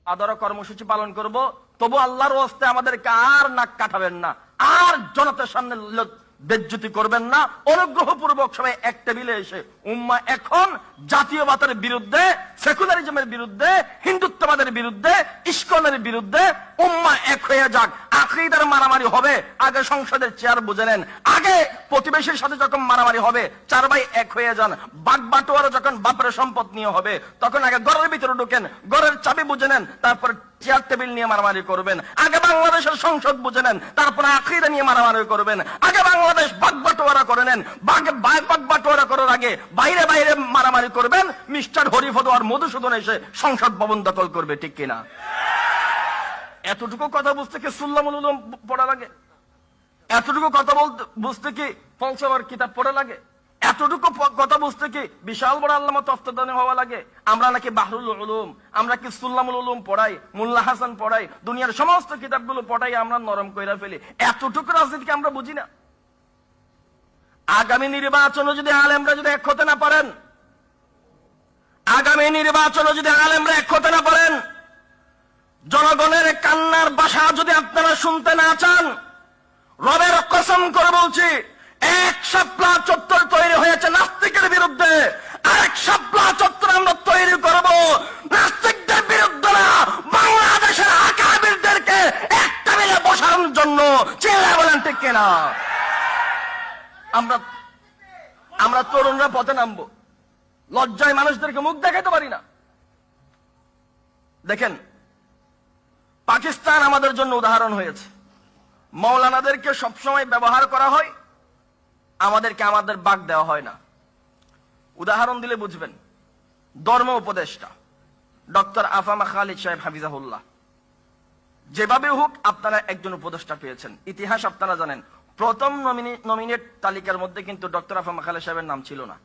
আদর কর্মসূচি পালন করব, তবু আল্লাহর ওয়াস্তে আমাদেরকে আর নাক কাটাবেন না, আর জনতার সামনে বেজ্জতি করবেন না। অনুগ্রহপূর্বক সবাই এক টেবিলে এসে উম্মাহ এখন জাতীয়বাদের বিরুদ্ধে, সেকুলারিজমের বিরুদ্ধে, হিন্দুত্ববাদের বিরুদ্ধে, ইস্কনের বিরুদ্ধে উম্মাহ এক হয়ে যাক। আকীদার মারামারি হবে, আগে সংসদের চেয়ার বুঝে নেন। আগে প্রতিবেশীর সাথে যখন মারামারি হবে, চার ভাই এক হয়ে যান। বাগ বাটোয়ারা যখন বাপের সম্পদ নিয়ে হবে, তখন আগে ঘরের ভিতরে ঢুকেন, ঘরের চাবি বুঝে নেন, তারপর চেয়ার টেবিল নিয়ে মারামারি করবেন। আগে বাংলাদেশের সংসদ বুঝে নেন, তারপরে আকীদা নিয়ে মারামারি করবেন। আগে বাংলাদেশ বাগ বাটোয়ারা করে নেন, বাগ বাটোয়ারা করার আগে বাইরে বাইরে মারামারি করবেন। মিস্টার হরিফদ আর মধুসূদন এসে সংসদ ভবন দখল করবে, ঠিক কিনা? এতটুকু কথা বুঝতে কি সুল্লামুল উলুম পড়া লাগে? এতটুকু কথা বুঝতে কি ফলসফার কিতাব পড়া লাগে? এতটুকু কথা বুঝতে কি বিশাল বড় আল্লামা তফতাদানি হওয়া লাগে? আমরা নাকি বাহরুল উলুম, আমরা কি সুল্লামুল উলুম পড়াই, মোল্লা হাসান পড়াই, দুনিয়ার সমস্ত কিতাবগুলো পড়াই, আমরা নরম কইরা ফেলি। এতটুকু রাজনীতিকে আমরা বুঝি না? আগামী নির্বাচনে যদি আলেমরা যদি এক হতে না পারেন, আগামী নির্বাচনে যদি আলেমরা এক হতে না পারেন, জনগণের কান্নার ভাষা যদি আপনারা শুনতে না চান, রবের কসম করে বলছি, এক শাপলা চত্বর তৈরি হয়েছে নাস্তিকের বিরুদ্ধে, আরেক শাপলা চত্বর আমরা তৈরি করব নাস্তিকদের বিরুদ্ধে না, বাংলাদেশের আকাবিরদেরকে একটা মিলে বসানোর জন্য। চিল্লায় বলেন ঠিক কিনা? আমরা তরুণরা পথে নামবো, লজ্জায় মানুষদেরকে মুখ দেখাতে পারি না। দেখেন, পাকিস্তান আমাদের জন্য উদাহরণ হয়েছে। মৌলানাদেরকে সবসময় ব্যবহার করা হয়, আমাদেরকে আমাদের বাগ দেওয়া হয় না। উদাহরণ দিলে বুঝবেন। ধর্ম উপদেষ্টা ডক্টর আফামা খালিদ সাহেব হাফিজাহুল্লাহ, যেভাবে হোক আপনারা একজন উপদেষ্টা পেয়েছেন। ইতিহাস আপনারা জানেন, প্রথম নমিনেট তালিকার মধ্যে কিন্তু ডক্টর আফামা খালিদ সাহেবের নাম ছিল না।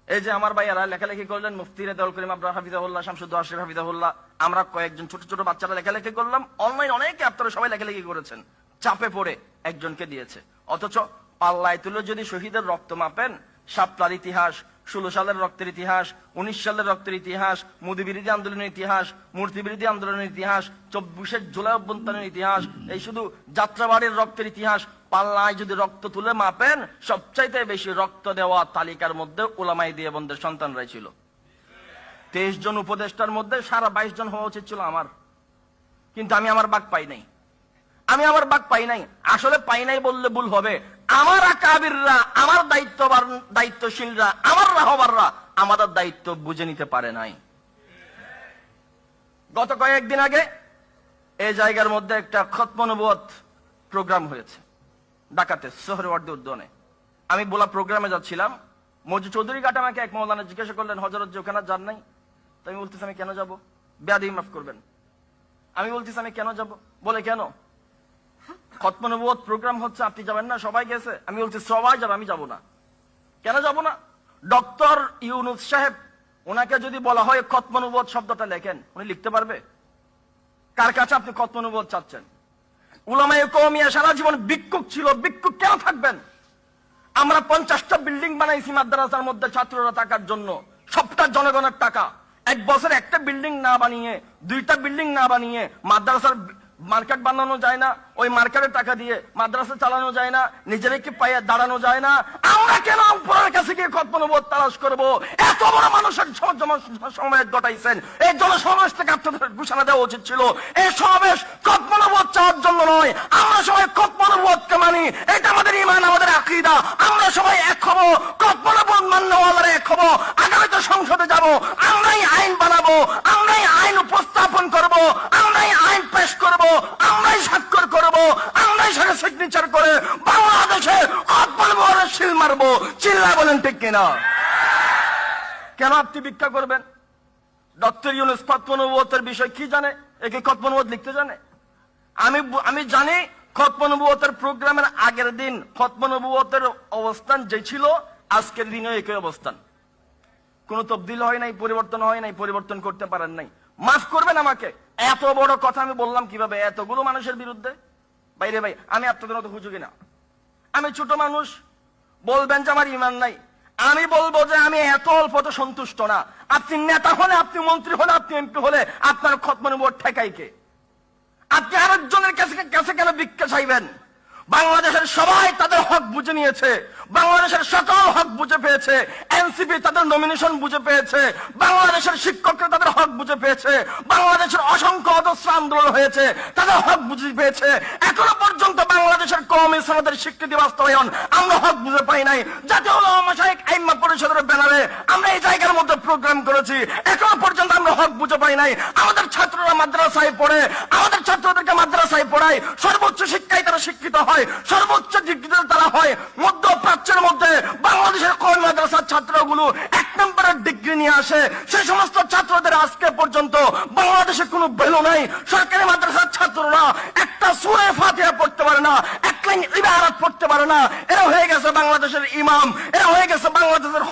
এই যে আমার ভাইয়ারা লেখালেখি করলেন, মুফতি রেজাউল করিম আবরার হাফিজাহুল্লাহ, শামসুদ্দৌলা আশরাফ হাফিজাহুল্লাহ, আমরা কয়েকজন ছোট ছোট বাচ্চারা লেখালেখি করলাম, অনলাইন অনেকে আপনারা সবাই লেখালেখি করেছেন। চাপে পড়ে একজনকে দিয়েছে। অথচ পাল্লায় তুলে যদি শহীদের রক্ত মাপেন, শাপলার ইতিহাস, 16 সালের রক্তের ইতিহাস, 19 সালের রক্তের ইতিহাস, মোদী বিরোধী আন্দোলনের ইতিহাস, মূর্তি বিরোধী আন্দোলনের ইতিহাস, 24 জুলাই অভ্যুত্থানের ইতিহাস, এই শুধু যাত্রাবাড়ির রক্তের ইতিহাস, পাল্লায় যদি রক্ত তুলে মাপেন, সবচাইতে বেশি রক্ত দেওয়া তালিকার মধ্যে উলামায়ে দেওবন্দের সন্তানরাই ছিল। 23 জন উপদেষ্টার মধ্যে সারা 22 জন হওয়া উচিত ছিল আমার, কিন্তু আমি আমার বাগ পাই নাই। আমি আমার বাগ পাই নাই। আসলে পাই নাই বললে ভুল হবে। আমার আকাবিররা, আমার দায়িত্বশীলরা, আমার রাহবাররা আমাদের দায়িত্ব বুঝে নিতে পারে নাই। গত কয়েকদিন আগে এই জায়গার মধ্যে একটা খতম নবুয়ত প্রোগ্রাম হয়েছে ঢাকাতে, সোহরাওয়ার্দী উদ্যানে। আমি বলা প্রোগ্রামে যাচ্ছিলাম, মজু চৌধুরী ঘাট আমাকে এক মৌলানা জিজ্ঞাসা করলেন, হযরত যে ওখানে যান নাই? তো আমি বলতেছি আমি কেন যাব? বেয়াদবি মাফ করবেন। আমি বলতেছি আমি কেন যাব? বলে কেন? খতম নবুয়ত প্রোগ্রাম হচ্ছে, আপনি যাবেন না? সবাই গেছে। আমি বলছি সবাই যাবে, আমি যাব না। কেন যাব না? ডক্টর ইউনুস সাহেব, ওনাকে যদি বলা হয় খতম নবুয়ত শব্দটা লেখেন, উনি লিখতে পারবে? কার কাছে আপনি খতম নবুয়ত চাচ্ছেন? উলামায়ে কওমিয়া সারা জীবন ভিক্ষুক ছিল, ভিক্ষুক কেন থাকবেন? আমরা 50টা বিল্ডিং বানাইছি মাদ্রাসার মধ্যে ছাত্ররা থাকার জন্য, সবটা জনগণের টাকা। এক বছর একটা বিল্ডিং না বানিয়ে, 2টা বিল্ডিং না বানিয়ে মাদ্রাসার মার্কেট বানানো যায় না? ওই মার্কেটের টাকা দিয়ে মাদ্রাসা চালানো যায় না? নিজেদেরকে পায়ে দাঁড়ানো যায় না? আমরা কেন উপরের কাছে গিয়ে খতম নবুয়ত তালাশ করবো? এত বড় মানুষের সমাবেশ ঘটাইছেন, এই জনসমাবেশ থেকে আপনাদের ঘোষণা দেওয়া উচিত ছিল। এই সমাবেশ খতম নবুয়ত চাওয়ার জন্য নয়। আমরা সবাই খতম নবুয়তকে মানি, এটা আমাদের ঈমান, আমাদের আকীদা। আমরা সবাই এক হব, খতম নবুয়ত মান্যওয়ালারা এক হব। আগামীতে সংসদে যাব, আমরাই আইন বানাবো, আমরাই আইন উপস্থাপন করব, আমরাই আইন পেশ করব, আমরাই স্বাক্ষর করব, আমরাই সাথে সিগনেচার করে বাংলাদেশে খতম নবুয়তের সিল মারবো। চিল্লায় বলেন ঠিক কিনা? কেন আপনি ভিক্ষা করবেন? ডক্টর ইউনুস খতম নবুয়তের বিষয় কি জানে? একে খতম নবুয়ত লিখতে জানে? আমি জানি খতম নবুয়তের প্রোগ্রামের আগের দিন খতম নবুয়তের অবস্থান যে ছিল, আজকের দিনেও একই অবস্থান। কোনো তবদিল হয় নাই, পরিবর্তন হয় নাই, পরিবর্তন করতে পারেন নাই। মাফ করবেন আমাকে, এত বড় কথা আমি বললাম কিভাবে এতগুলো মানুষের বিরুদ্ধে? বাইরে ভাই, আমি আপনাদের মতো হুজুগি না, আমি ছোট মানুষ। বলবেন যে আমার ঈমান নাই, আমি বলবো যে আমি এত অল্পতে সন্তুষ্ট না। আপনি নেতা হলে, আপনি মন্ত্রী হলে, আপনি এমপি হলে আপনার খতম নবুয়ত ঠেকাই কে? আপনি আরেকজনের কাছে কেন ভিক্ষা চাইবেন? বাংলাদেশের সবাই তাদের হক বুঝে নিয়েছে, বাংলাদেশের সকল হক বুঝে পেয়েছে, এনসিপি তাদের নমিনেশন বুঝে পেয়েছে, বাংলাদেশের শিক্ষকরা তাদের হক বুঝে পেয়েছে, বাংলাদেশের অসংখ্য অজস্র আন্দোলন হয়েছে, তাদের হক বুঝে পেয়েছে। এখনো পর্যন্ত বাংলাদেশের কওমি সনদের স্বীকৃতি বাস্তবায়ন আমরা হক বুঝে পাই নাই। জাতীয় উলামা মাশায়েখ আইম্মা পরিষদের ব্যানারে আমরা এই জায়গার মধ্যে প্রোগ্রাম করেছি, এখনো পর্যন্ত আমরা হক বুঝে পাই নাই। আমাদের ছাত্ররা মাদ্রাসায় পড়ে, আমাদের ছাত্রদেরকে মাদ্রাসায় পড়ায়, সর্বোচ্চ শিক্ষায় তারা শিক্ষিত হয়, সর্বোচ্চ ডিগ্রিতে তারা হয়। মধ্যপ্রাচ্যের মধ্যে বাংলাদেশের কওমি মাদ্রাসার ছাত্রগুলো 1 নম্বরের ডিগ্রি নিয়ে আসে। সেই সমস্ত ছাত্রদের আজকে পর্যন্ত বাংলাদেশে কোনো ভ্যালু নাই। সরকারি মাদ্রাসার ছাত্ররা একটা সূরা ফাতিহা পড়তে পারে না, এক লাইন ইবারত পড়তে পারে না। এরা হয়ে গেছে বাংলাদেশের ইমাম, এরা হয়ে গেছে বাংলাদেশের